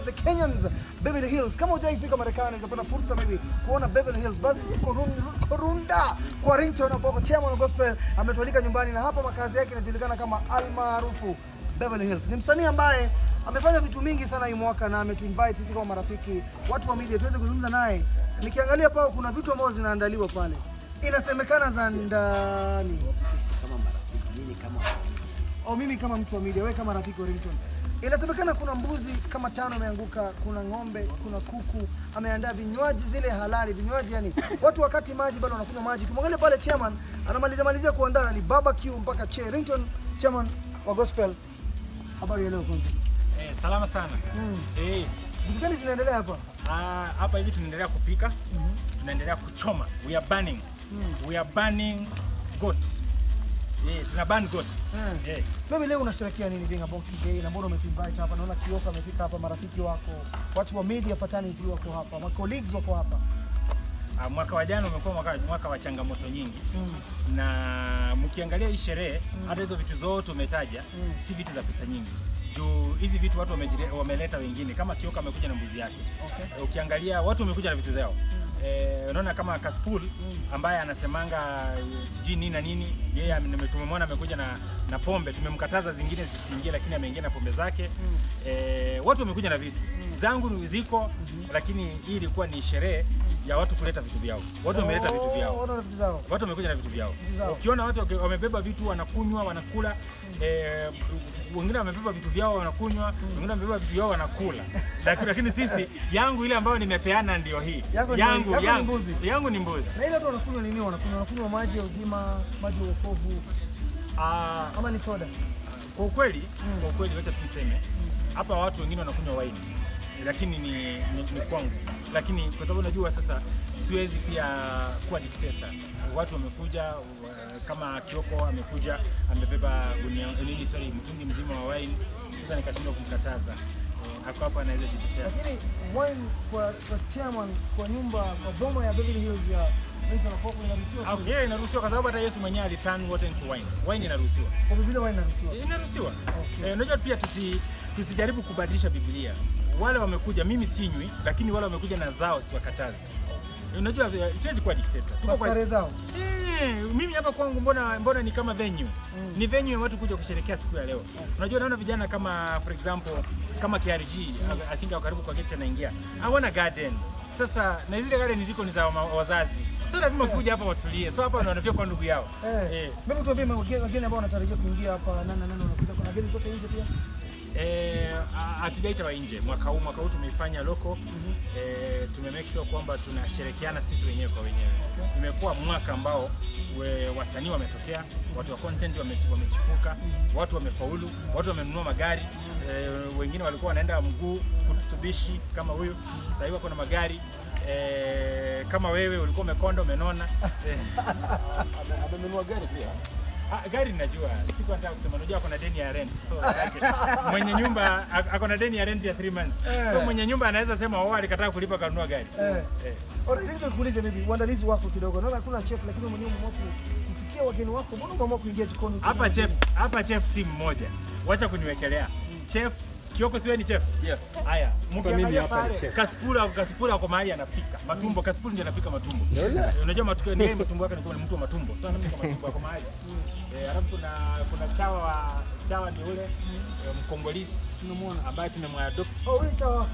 The Kenyans, Beverly Hills. Kama hujaifika Marekani utapata fursa maybe kuona Beverly Hills, basi korunda kwa Ringtone ambako chairman wa gospel ametualika nyumbani, na hapa makazi yake inajulikana kama almaarufu Beverly Hills. Ni msanii ambaye amefanya vitu mingi sana hii mwaka na ametuinvite sisi kama marafiki, watu wa media, tuweze kuzungumza naye. Nikiangalia pao kuna vitu ambazo zinaandaliwa pale. Inasemekana za ndani. Sisi kama marafiki, mimi kama mtu wa media, wewe kama rafiki wa Ringtone. Inasemekana kuna mbuzi kama 5 ameanguka, kuna ng'ombe, kuna kuku, ameandaa vinywaji zile halali, vinywaji yani watu wakati maji bado wanakunywa maji. Kimwangalia pale chairman anamalizia kuandaa ni barbecue mpaka Ringtone chairman wa gospel. Habari ya leo kwanza? Salama sana. Vitu gani zinaendelea hapa? Hapa hivi tunaendelea kupika, tunaendelea kuchoma. We are burning. We are burning goat. Tuna burn goat. Mimi leo unasherehekea nini being a boxing day? Na mbona umetuinvite hapa? Naona Kioko amefika hapa, marafiki wako, watu wa media fraternity wako hapa, ma colleagues wako hapa. Mwaka wa jana umekuwa mwaka wa changamoto nyingi. Na mkiangalia hii sherehe, hata hizo vitu zote umetaja, si vitu za pesa nyingi. Juu hizi vitu watu wameleta wengine, kama Kioko amekuja na mbuzi yake. Ukiangalia watu wamekuja na vitu zao. Unaona kama Kaspul ambaye anasemanga sijui nini na nini, yeye tumemwona amekuja na pombe, tumemkataza zingine zisiingie, lakini ameingia na pombe zake. Watu wamekuja na vitu zangu ziko, lakini hii ilikuwa ni sherehe ya watu kuleta vitu vyao. Watu wameleta vitu vyao. Watu wamekuja na vitu vyao. Ukiona watu wamebeba vitu, wanakunywa, wanakula, wengine wamebeba vitu vyao wanakunywa, wengine wamebeba vitu vyao wanakula. Lakini sisi yangu ile ambayo nimepeana ndio hii. Yangu ni mbuzi. Na ile watu wanakunywa nini? Wanakunywa maji ya uzima, maji ya wokovu. Ama ni soda. Kwa kweli wacha tuseme. Hapa watu wengine wanakunywa wine. Lakini ni kwangu. Lakini kwa sababu najua sasa siwezi pia kuwa dikteta. Watu wamekuja, kama Kioko amekuja amebeba mtungi mzima wa wine, sasa nikashindwa kumkataza. Hapo hapa anaweza kujitetea. Lakini wine kwa chairman kwa nyumba kwa boma ya Beverly Hills ya Ringtone kwa inaruhusiwa? Inaruhusiwa kwa sababu hata Yesu mwenyewe aliturn water into wine. Wine inaruhusiwa. Kwa Biblia wine inaruhusiwa? Inaruhusiwa. Unajua pia tusijaribu kubadilisha Biblia. Wale wamekuja, mimi sinywi, lakini wale wamekuja na zao siwakatazi. Unajua siwezi kuwa dikteta. Tuko kwa starehe zao. Mimi hapa kwangu mbona ni kama venue. Ni venue ya watu kuja kusherehekea siku ya leo. Unajua naona vijana kama for example kama KRG, I think karibu kwa gate anaingia. Hawana garden. Sasa na zile garden ziko ni za wazazi. Sasa lazima kuja hapa watulie. So hapa wanatoka kwa ndugu yao. Mimi tuambie wageni ambao wanatarajia kuingia hapa wanakuja, kuna wageni kutoka nje pia? Hatujaita wa nje. Mwaka huu tumeifanya loko. Tumemake sure kwamba tunashirikiana sisi wenyewe kwa wenyewe. Imekuwa mwaka ambao wasanii wametokea, watu wa content wamechipuka, watu wamefaulu, watu wamenunua magari, wengine walikuwa wanaenda mguu kutusubishi kama huyu, sasa hivi kuna magari. Kama wewe ulikuwa umekonda umenona. Amenunua gari pia. Gari ninajua, siku nataka kusema unajua kuna deni ya rent. So mwenye nyumba akona deni ya rent ya 3 months. So mwenye nyumba anaweza sema alikataa kulipa kanunua gari. Alright, nikuulize maybe uandalizi wako kidogo. Naona kuna chef lakini mwenyewe mmoja kufikia wageni wako, mbona umeamua kuingia jikoni? Hapa chef si mmoja. Wacha kuniwekelea. Chef Kioko, siwe ni chef? Yes. Haya, mimi hapa ni chef. Kaspula kwa mahali anapika. Matumbo, Kaspula ndiye anapika matumbo. Unajua matukio ni matumbo yake ni mtu wa matumbo. Sasa anapika matumbo kwa mahali. Alafu kuna chawa ni ule Mkongolisi tunamuona ambaye tumemwadopt. Wewe chawa?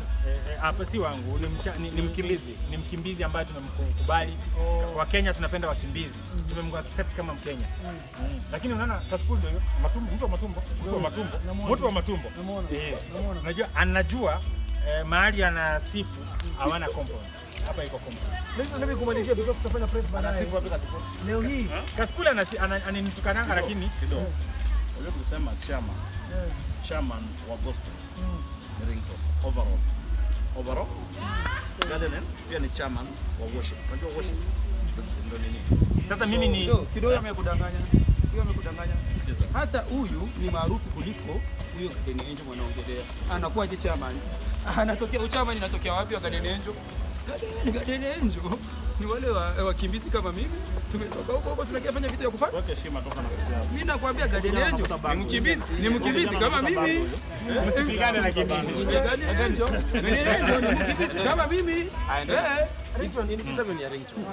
Hapa si wangu, ni mkimbizi. Ni mkimbizi ambaye tumemkubali. Kwa Kenya tunapenda wakimbizi. Tumemaccept kama Mkenya. Lakini unaona Kaspula ndio mtu wa matumbo. Unajua anajua mahali anasifu hawana compound. Hapa iko compound. Mimi kumalizia because tutafanya press baadaye. Anasifu wapi Kaspula? Leo hii Kaspula ananitukananga lakini kidogo. Wewe kusema chairman wa gospel. Ringtone overall. Garden pia ni chairman wa worship. Unajua worship ndio nini? Sasa mimi ni kidogo amekudanganya. Hata huyu ni maarufu kuliko huyo Garden Angel mwanaongelea. Anakuwa chairman. Anatokea chairman inatokea wapi wa Garden Angel? Garden Angel. ni wale wakimbizi kama mimi. Tumetoka huko tunakifanya vitu ya kufanya. Weke heshima toka na kuja. Mimi nakwambia Guardian Angel ni mkimbizi kama mimi. Msipigane na kimbizi. Guardian Angel ni mkimbizi kama mimi. Ringtone,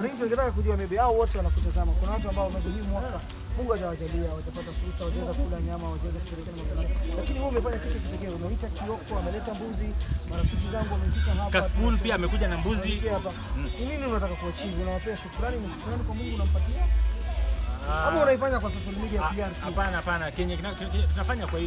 ningetaka kujua maybe hao wote wanakutazama. Kuna watu ambao maybe hii mwaka Mungu hajawajalia, watapata fursa, wataweza kula nyama, wataweza kushirikiana na familia. Lakini wewe umefanya kitu kipekee, umeita Kioko, ameleta mbuzi, marafiki zangu wamefika hapa. Kaspool pia amekuja na mbuzi. Ni nini unataka kuachieve? Unawapea shukrani na shukrani kwa Mungu unampatia? Ama unaifanya kwa social media pia? Hapana. Kenya tunafanya kwa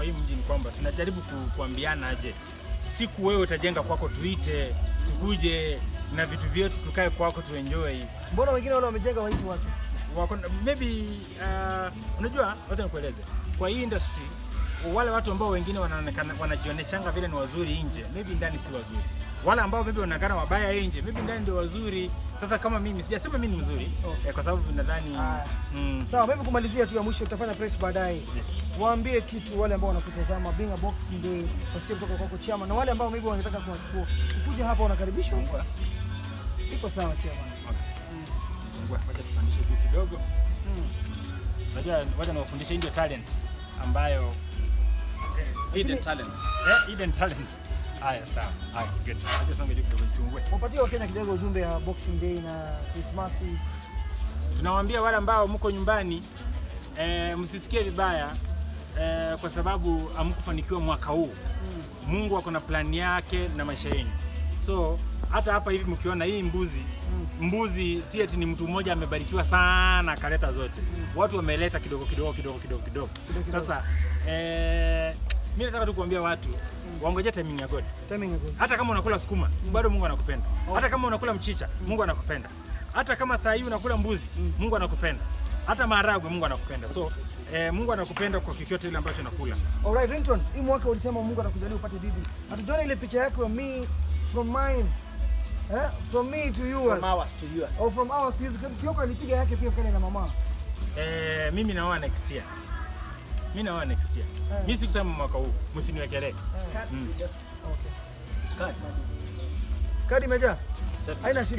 hii mji ni kwamba tunajaribu kuambiana aje. Siku wewe utajenga kwako tuite, tukuje na vitu vyetu tukae kwako tuenjoy. Mbona wengine wale wamejenga waiti watu? Maybe unajua wacha nikueleze. Kwa hii industry wale watu ambao wengine wanaonekana wanajioneshanga vile ni wazuri nje, maybe ndani si wazuri. Wale ambao maybe wanaonekana wabaya nje, maybe ndani ndio wazuri. Sasa kama mimi sijasema mimi ni mzuri, kwa sababu nadhani sawa, maybe kumalizia tu ya mwisho tutafanya press baadaye. Waambie kitu wale ambao wanakutazama being a Boxing Day, wasikie kutoka kwako Chama, na wale ambao maybe wanataka kuja hapa wanakaribishwa. Iko sawa Chama. Wacha tufundishe kitu kidogo. Unajua wacha niwafundishe ndio talent ambayo hidden talent. Hidden talent. Haya sawa. Haya good. Acha songe kidogo isiungwe. Wapatie Wakenya kidogo ujumbe ya Boxing Day na Christmas. Tunawaambia wale ambao mko nyumbani msisikie vibaya kwa sababu hamkufanikiwa mwaka huu. Mungu ako na plan yake na maisha yenu. So hata hapa hivi mkiona hii mbuzi si eti ni mtu mmoja amebarikiwa sana akaleta zote. Watu wameleta kidogo. Sasa mimi nataka tu kuambia watu waongoje timing ya God. Hata kama unakula sukuma, bado Mungu anakupenda. Hata kama unakula mchicha, Mungu anakupenda. Hata kama saa hii unakula mbuzi, Mungu anakupenda. Hata maharagwe Mungu anakupenda. So Mungu anakupenda kwa kikiyote ile ambacho unakula. Alright Ringtone, hii mwaka ulisema Mungu anakujalia upate bibi. Hatujaona ile picha yako ya me from mine. From me to yours. From ours to yours. Oh, from ours to yours. Kioko alipiga yake pia kale na mama. Mimi naoa next year. Mimi sikusema mwaka huu, msiniwekelee. Okay. Kadi imejaa? Haina shida.